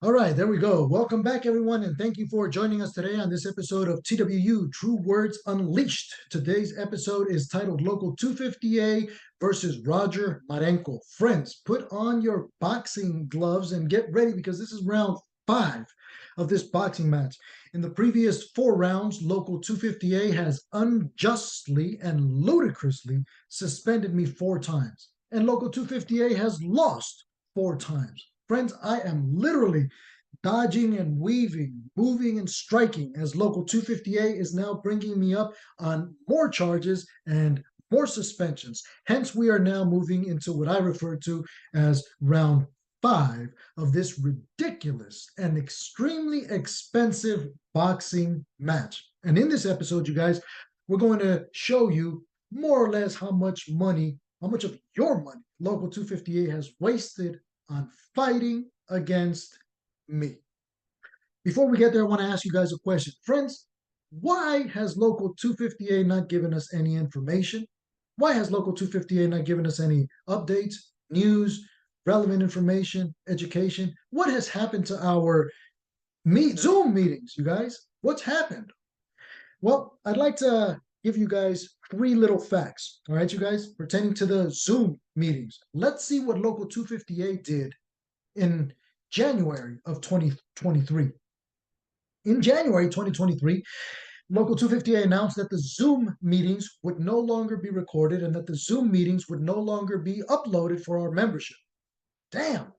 All right, there we go. Welcome back, everyone, and thank you for joining us today on this episode of TWU True Words Unleashed. Today's episode is titled Local 250A versus Roger Marenco. Friends, put on your boxing gloves and get ready because this is round five of this boxing match. In the previous four rounds, Local 250A has unjustly and ludicrously suspended me four times, and Local 250A has lost four times. Friends, I am literally dodging and weaving, moving and striking as Local 258 is now bringing me up on more charges and more suspensions. Hence, we are now moving into what I refer to as round five of this ridiculous and extremely expensive boxing match. And in this episode, you guys, we're going to show you more or less how much money, how much of your money Local 258 has wasted on fighting against me. Before we get there, I want to ask you guys a question. Friends, why has Local 258 not given us any information? Why has Local 258 not given us any updates, news, relevant information, education? What has happened to our Zoom meetings, you guys? What's happened? Well, I'd like to give you guys three little facts, all right, you guys, pertaining to the Zoom meetings. Let's see what Local 258 did in January of 2023. In January 2023, Local 258 announced that the Zoom meetings would no longer be recorded and that the Zoom meetings would no longer be uploaded for our membership. Damn.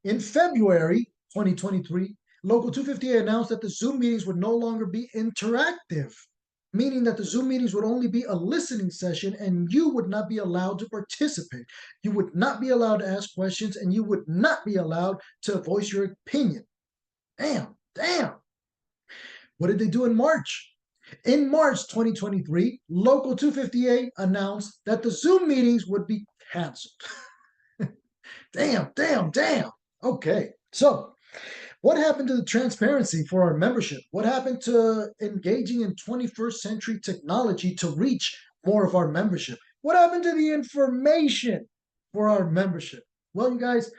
In February 2023, Local 258 announced that the Zoom meetings would no longer be interactive, meaning that the Zoom meetings would only be a listening session and you would not be allowed to participate. You would not be allowed to ask questions and you would not be allowed to voice your opinion. Damn, damn. What did they do in March? In March 2023, Local 258 announced that the Zoom meetings would be canceled. Damn, damn, damn. Okay, so what happened to the transparency for our membership? What happened to engaging in 21st century technology to reach more of our membership? What happened to the information for our membership? Well, you guys,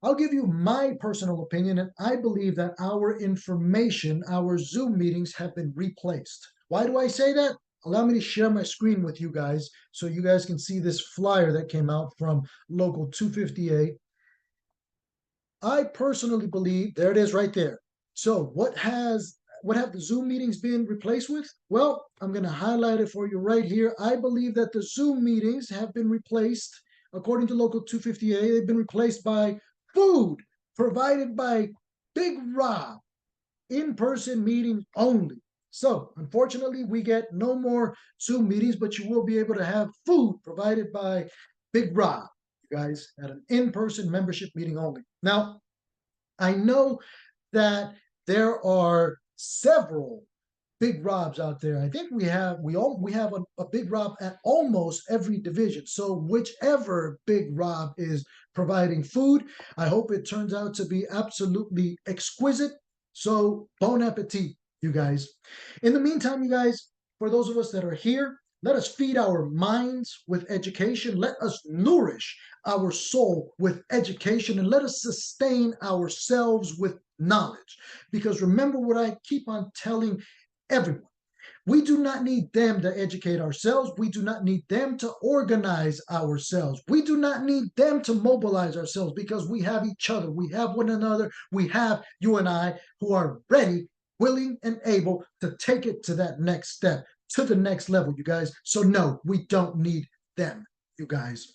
I'll give you my personal opinion, and I believe that our information, our Zoom meetings have been replaced. Why do I say that? Allow me to share my screen with you guys so you guys can see this flyer that came out from Local 258. I personally believe there it is right there. So what have the Zoom meetings been replaced with? Well, I'm going to highlight it for you right here. I believe that the Zoom meetings have been replaced, according to Local 258, they've been replaced by food provided by Big Rob, in-person meetings only. So, unfortunately, we get no more Zoom meetings, but you will be able to have food provided by Big Rob, you guys, at an in-person membership meeting only. Now, I know that there are several Big Robs out there. I think we have a Big Rob at almost every division. So whichever Big Rob is providing food, I hope it turns out to be absolutely exquisite. So bon appetit, you guys. In the meantime, you guys, for those of us that are here, let us feed our minds with education. Let us nourish our soul with education and let us sustain ourselves with knowledge. Because remember what I keep on telling everyone. We do not need them to educate ourselves. We do not need them to organize ourselves. We do not need them to mobilize ourselves because we have each other. We have one another. We have you and I who are ready, willing, and able to take it to that next step, to the next level, you guys. So, no, we don't need them, you guys.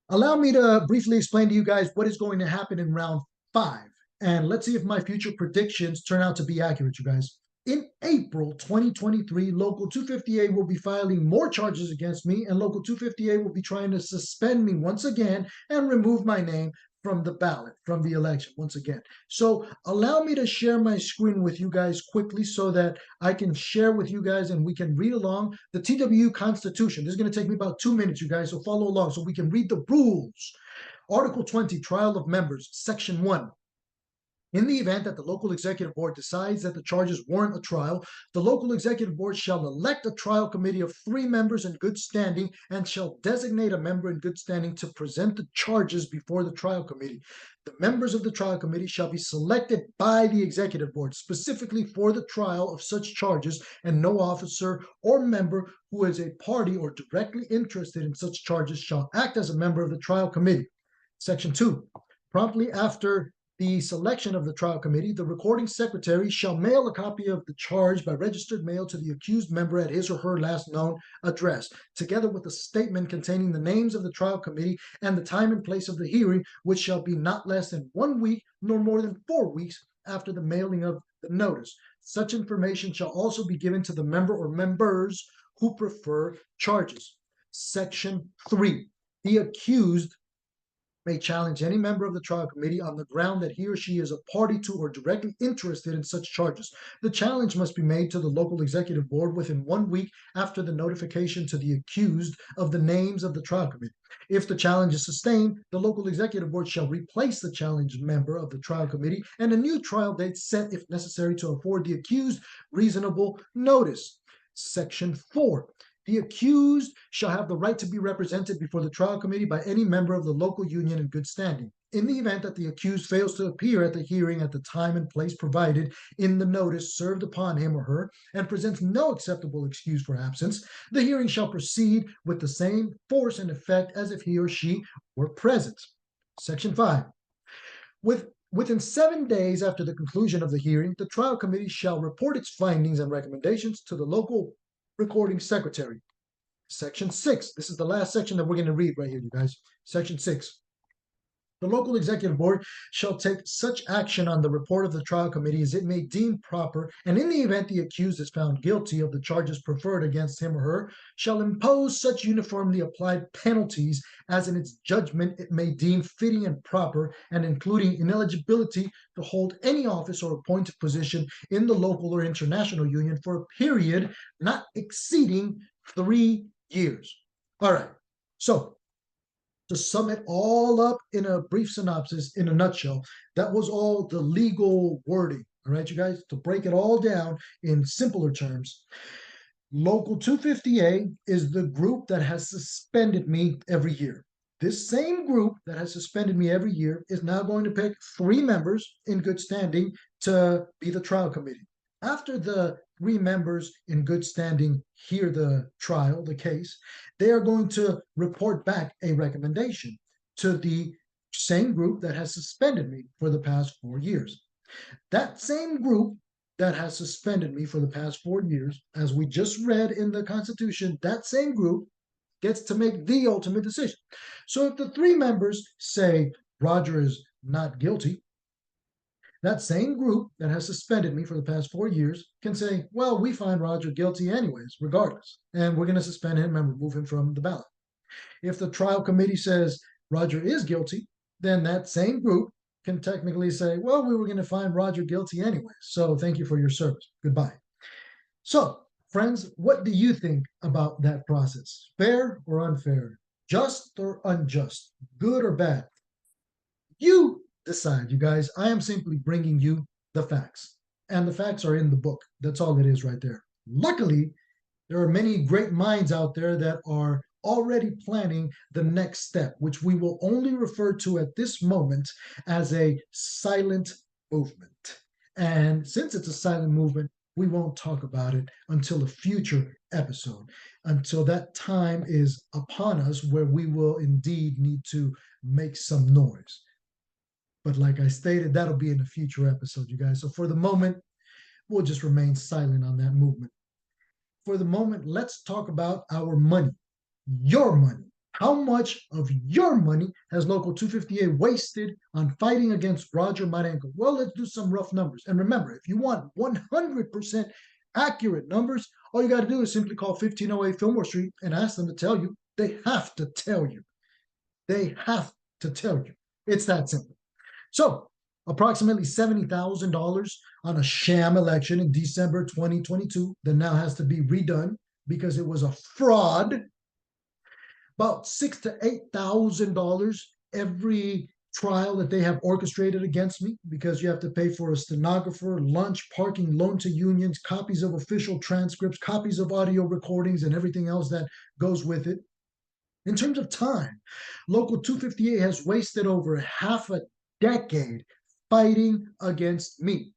Allow me to briefly explain to you guys what is going to happen in round five. And let's see if my future predictions turn out to be accurate, you guys. In April 2023, Local 258 will be filing more charges against me, and Local 258 will be trying to suspend me once again and remove my name from the ballot, from the election once again. So allow me to share my screen with you guys quickly so that I can share with you guys and we can read along the TWU Constitution. This is going to take me about 2 minutes, you guys, so follow along so we can read the rules. Article 20, Trial of Members, Section 1. In the event that the local executive board decides that the charges warrant a trial, the local executive board shall elect a trial committee of 3 members in good standing and shall designate a member in good standing to present the charges before the trial committee. The members of the trial committee shall be selected by the executive board specifically for the trial of such charges, and no officer or member who is a party or directly interested in such charges shall act as a member of the trial committee. Section 2. Promptly after the selection of the trial committee, the recording secretary shall mail a copy of the charge by registered mail to the accused member at his or her last known address, together with a statement containing the names of the trial committee and the time and place of the hearing, which shall be not less than 1 week nor more than 4 weeks after the mailing of the notice. Such information shall also be given to the member or members who prefer charges. Section 3. The accused may challenge any member of the trial committee on the ground that he or she is a party to or directly interested in such charges. The challenge must be made to the local executive board within 1 week after the notification to the accused of the names of the trial committee. If the challenge is sustained, the local executive board shall replace the challenged member of the trial committee and a new trial date set if necessary to afford the accused reasonable notice. Section 4. The accused shall have the right to be represented before the trial committee by any member of the local union in good standing. In the event that the accused fails to appear at the hearing at the time and place provided in the notice served upon him or her and presents no acceptable excuse for absence, the hearing shall proceed with the same force and effect as if he or she were present. Section 5. Within 7 days after the conclusion of the hearing, the trial committee shall report its findings and recommendations to the local recording secretary. Section 6. This is the last section that we're going to read right here, you guys. Section 6. The local executive board shall take such action on the report of the trial committee as it may deem proper, and in the event the accused is found guilty of the charges preferred against him or her, shall impose such uniformly applied penalties as in its judgment it may deem fitting and proper, and including ineligibility to hold any office or appointed position in the local or international union for a period not exceeding 3 years. All right. So to sum it all up in a brief synopsis, in a nutshell, that was all the legal wording. All right, you guys, to break it all down in simpler terms, Local 250A is the group that has suspended me every year. This same group that has suspended me every year is now going to pick 3 members in good standing to be the trial committee. After the 3 members in good standing hear the trial, the case, they are going to report back a recommendation to the same group that has suspended me for the past 4 years. That same group that has suspended me for the past 4 years, as we just read in the Constitution, that same group gets to make the ultimate decision. So if the 3 members say Roger is not guilty, that same group that has suspended me for the past 4 years can say, well, we find Roger guilty anyways, regardless, and we're going to suspend him and remove him from the ballot. If the trial committee says Roger is guilty, then that same group can technically say, well, we were going to find Roger guilty anyway, so thank you for your service. Goodbye. So, friends, what do you think about that process? Fair or unfair? Just or unjust? Good or bad? You decide, you guys. I am simply bringing you the facts. And the facts are in the book. That's all it is right there. Luckily, there are many great minds out there that are already planning the next step, which we will only refer to at this moment as a silent movement. And since it's a silent movement, we won't talk about it until a future episode, until that time is upon us where we will indeed need to make some noise. But like I stated, that'll be in a future episode, you guys. So for the moment, we'll just remain silent on that movement. For the moment, let's talk about our money, your money. How much of your money has Local 258 wasted on fighting against Roger Marenco? Well, let's do some rough numbers. And remember, if you want 100% accurate numbers, all you got to do is simply call 1508 Fillmore Street and ask them to tell you. They have to tell you. They have to tell you. It's that simple. So, approximately $70,000 on a sham election in December 2022 that now has to be redone because it was a fraud. About $6,000 to $8,000 every trial that they have orchestrated against me, because you have to pay for a stenographer, lunch, parking, loan to unions, copies of official transcripts, copies of audio recordings, and everything else that goes with it. In terms of time, Local 258 has wasted over half a decade fighting against me,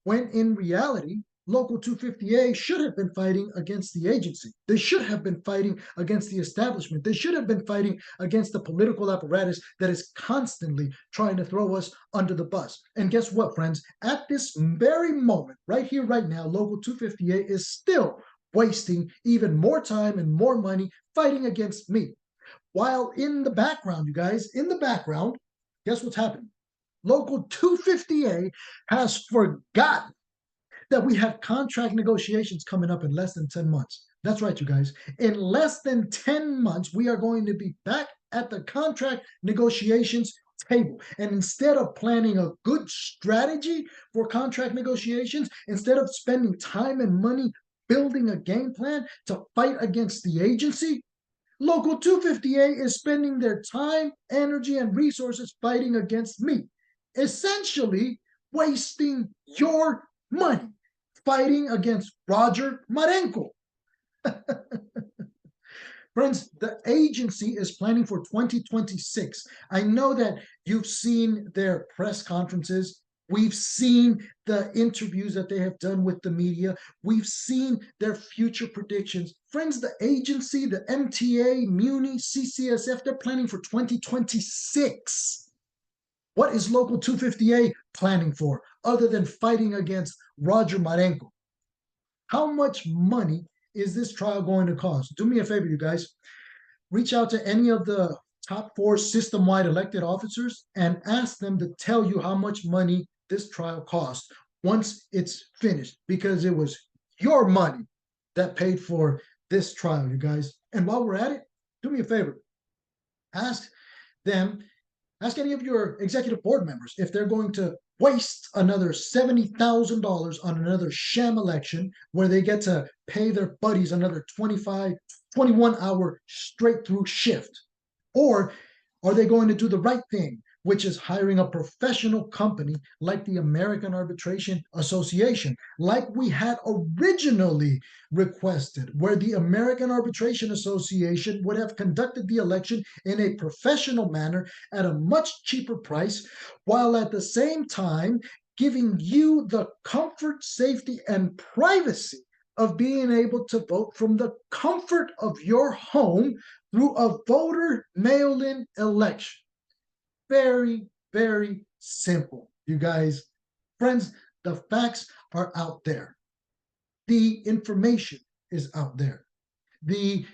when in reality, Local 258 should have been fighting against the agency. They should have been fighting against the establishment. They should have been fighting against the political apparatus that is constantly trying to throw us under the bus. And guess what, friends? At this very moment, right here, right now, Local 258 is still wasting even more time and more money fighting against me. While in the background, you guys, in the background, guess what's happening? Local 258 has forgotten that we have contract negotiations coming up in less than 10 months. That's right, you guys. In less than 10 months, we are going to be back at the contract negotiations table. And instead of planning a good strategy for contract negotiations, instead of spending time and money building a game plan to fight against the agency, Local 258 is spending their time, energy, and resources fighting against me, essentially wasting your money fighting against Roger Marenco. Friends, the agency is planning for 2026. I know that you've seen their press conferences. We've seen the interviews that they have done with the media. We've seen their future predictions. Friends, the agency, the MTA, Muni, CCSF, they're planning for 2026. What is Local 258 planning for other than fighting against Roger Marenco? How much money is this trial going to cost? Do me a favor, you guys. Reach out to any of the top 4 system-wide elected officers and ask them to tell you how much money this trial cost once it's finished, because it was your money that paid for this trial, you guys. And while we're at it, do me a favor. Ask any of your executive board members if they're going to waste another $70,000 on another sham election where they get to pay their buddies another 21-hour straight through shift. Or are they going to do the right thing, which is hiring a professional company like the American Arbitration Association, like we had originally requested, where the American Arbitration Association would have conducted the election in a professional manner at a much cheaper price, while at the same time giving you the comfort, safety, and privacy of being able to vote from the comfort of your home through a voter mail-in election. Very, very simple, you guys. Friends, the facts are out there. The information is out there. The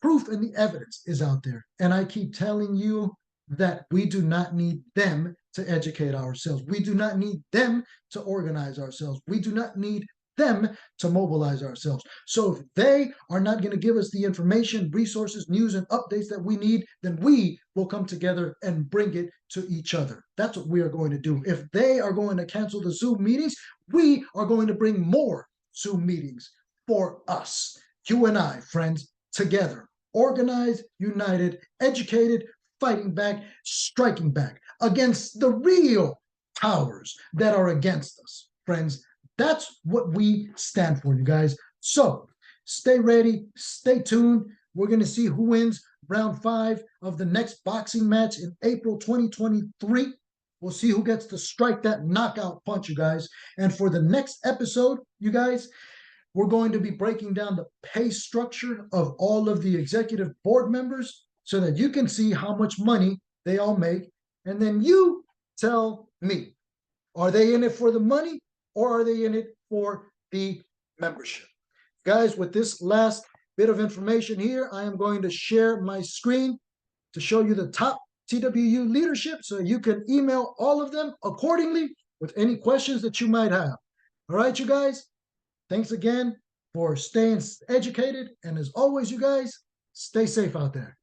proof and the evidence is out there. And I keep telling you that we do not need them to educate ourselves. We do not need them to organize ourselves. We do not need them to mobilize ourselves. So if they are not going to give us the information, resources, news, and updates that we need, then we will come together and bring it to each other. That's what we are going to do. If they are going to cancel the Zoom meetings, we are going to bring more Zoom meetings for us. You and I, friends, together, organized, united, educated, fighting back, striking back against the real powers that are against us, friends. That's what we stand for, you guys. So stay ready, stay tuned. We're going to see who wins round 5 of the next boxing match in April 2023. We'll see who gets to strike that knockout punch, you guys. And for the next episode, you guys, we're going to be breaking down the pay structure of all of the executive board members so that you can see how much money they all make. And then you tell me, are they in it for the money? Or are they in it for the membership? Guys, with this last bit of information here, I am going to share my screen to show you the top TWU leadership so you can email all of them accordingly with any questions that you might have. All right, you guys, thanks again for staying educated. And as always, you guys, stay safe out there.